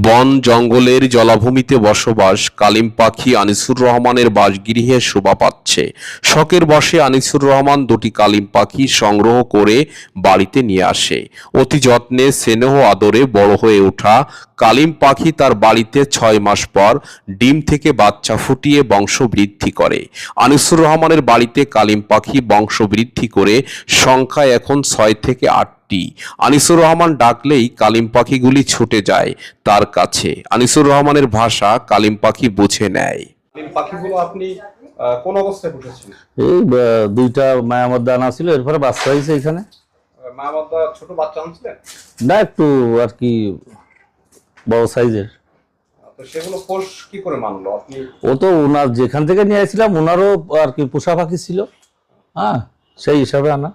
বন জঙ্গলের জলাভূমিতে বসবাস কালিম পাখি আনিসুর রহমানের বাসগৃহে শোভা পাচ্ছে। শখের বশে আনিসুর রহমান দুটি কালিম পাখি সংগ্রহ করে বাড়িতে নিয়ে আসে। অতি যত্নে স্নেহ আদরে বড় হয়ে ওঠা কালিম পাখি তার বাড়িতে 6 মাস পর ডিম থেকে বাচ্চা ফুটিয়ে বংশবৃদ্ধি করে। আনিসুর রহমানের বাড়িতে কালিম পাখি বংশবৃদ্ধি করে সংখ্যা এখন 6 থেকে 8। আনিসুর রহমান ডাকলেই কালিম পাখিগুলি ছুটে যায় তার কাছে। আনিসুর রহমানের ভাষা কালিম পাখি বুঝে নেয়। কালিম পাখিগুলো আপনি কোন অবস্থায় পুষেছেন? এই দুইটা মায়ামদ্দা আনা ছিল, এরপরে বাচ্চা হয়েছে এখানে। মায়ামদ্দা ছোট বাচ্চা আনছিলেন না, একটু আর কি বড় সাইজের। তো সেগুলো পোষ কি করে মানলো আপনি? ও তো ওনার যেখান থেকে নিয়ে আসছিলাম ওনারও আর কি পোষা পাখি ছিল, হ্যাঁ, সেই হিসাবে আনা।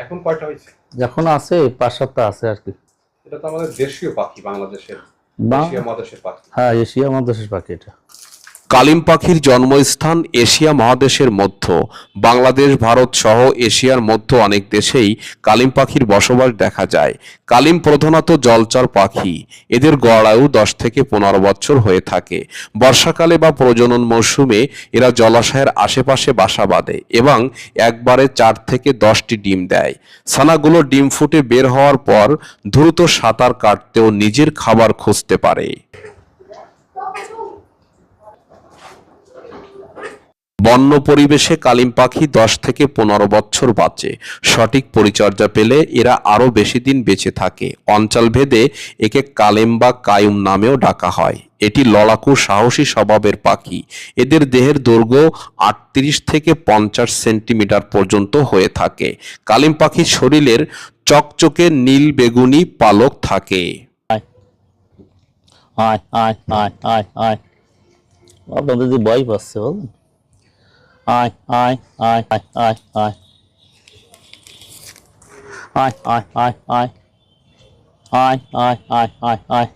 এখন কয়টা হয়েছে? এখন আছে 5-7টা আছে আর কি। এটা তো আমাদের দেশীয় পাখি, বাংলাদেশের এশিয়া মহাদেশের পাখি। হ্যাঁ, এশিয়া মহাদেশের পাখি এটা। কালিম পাখির জন্মস্থান এশিয়া মহাদেশের মধ্য। বাংলাদেশ, ভারত সহ এশিয়ার মধ্য অনেক দেশেই কালিম পাখির বসবাস দেখা যায়। কালিম প্রধানত জলচর পাখি। এদের গড় আয়ু 10 থেকে 15 বছর হয়ে থাকে। বর্ষাকালে বা প্রজনন মৌসুমে এরা জলাশয়ের আশেপাশে বাসা বাঁধে এবং একবারে 4 থেকে 10টি ডিম দেয়। ছানাগুলো ডিম ফুটে বের হওয়ার পর দ্রুত সাঁতার কাটতেও নিজের খাবার খুঁজতে পারে। বন্য পরিবেশে কালিম পাখি 10 থেকে 15 বছর বাঁচে। সঠিক পরিচর্যা পেলে এরা আরো বেশি দিন বেঁচে থাকে। অঞ্চল ভেদে একে কালেম বা কায়ুম নামেও ডাকা হয়। এটি লড়াকু সাহসী স্বভাবের পাখি। এদের দেহের দৈর্ঘ্য 38 থেকে 50 সেন্টিমিটার পর্যন্ত হয়ে থাকে। কালিম পাখির শরীরের চকচকে নীল বেগুনি পালক থাকে। আপনাদের যে ভয় পাচ্ছে বলুন। আয় আয় আয় আয় আয় আয় আয় আয় আয় আয় আয় আয় আয় আয় আয়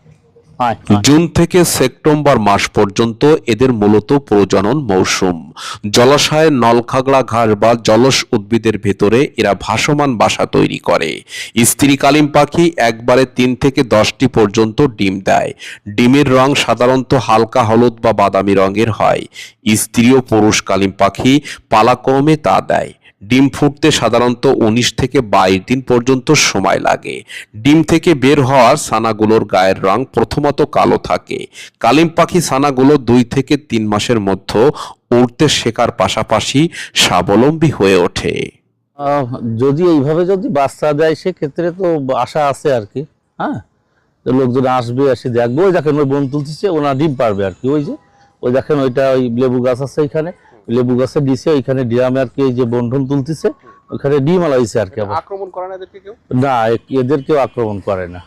আয়। জুন থেকে সেপ্টেম্বর মাস পর্যন্ত এদের মূলত প্রজনন মৌসুম। জলাশয়ের নলখাগড়া ঘাস বা জলজ উদ্ভিদের ভেতরে এরা ভাসমান বাসা তৈরি করে। স্ত্রী কালিম পাখি একবারে 3 থেকে 10টি পর্যন্ত ডিম দেয়। ডিমের রং সাধারণত হালকা হলুদ বা বাদামি রঙের হয়। স্ত্রী ও পুরুষ কালিম পাখি পালাক্রমে তা দেয়। ডিম ফুটতে সাধারণত 19 থেকে 22 দিন পর্যন্ত সময় লাগে। ডিম থেকে বের হওয়া ছানাগুলোর গায়ের রং প্রথমত কালো থাকে। কালিম পাখি ছানাগুলো 2 থেকে 3 মাসের মধ্যে উড়তে শেখার পাশাপাশি স্বাবলম্বী হয়ে ওঠে। যদি এইভাবে যদি বাচ্চা দেয় সেক্ষেত্রে তো আশা আছে আর কি। হ্যাঁ, লোকজন আসবে, এসে দেখবো। ওই দেখেন ওই বোন তুলতেছে, ওনা ডিম পারবে আর কি। ওই যে ওই দেখেন ওইটা ওই লেবু গাছ আছে এখানে, লেবু গাছে দিছে ওইখানে ডিরামে আর কি। এই যে বন্ধন তুলতেছে ওইখানে ডিম আলাইছে আর কি। আক্রমণ করে না এদেরকে কেউ? না, এদের কেউ আক্রমণ করে না।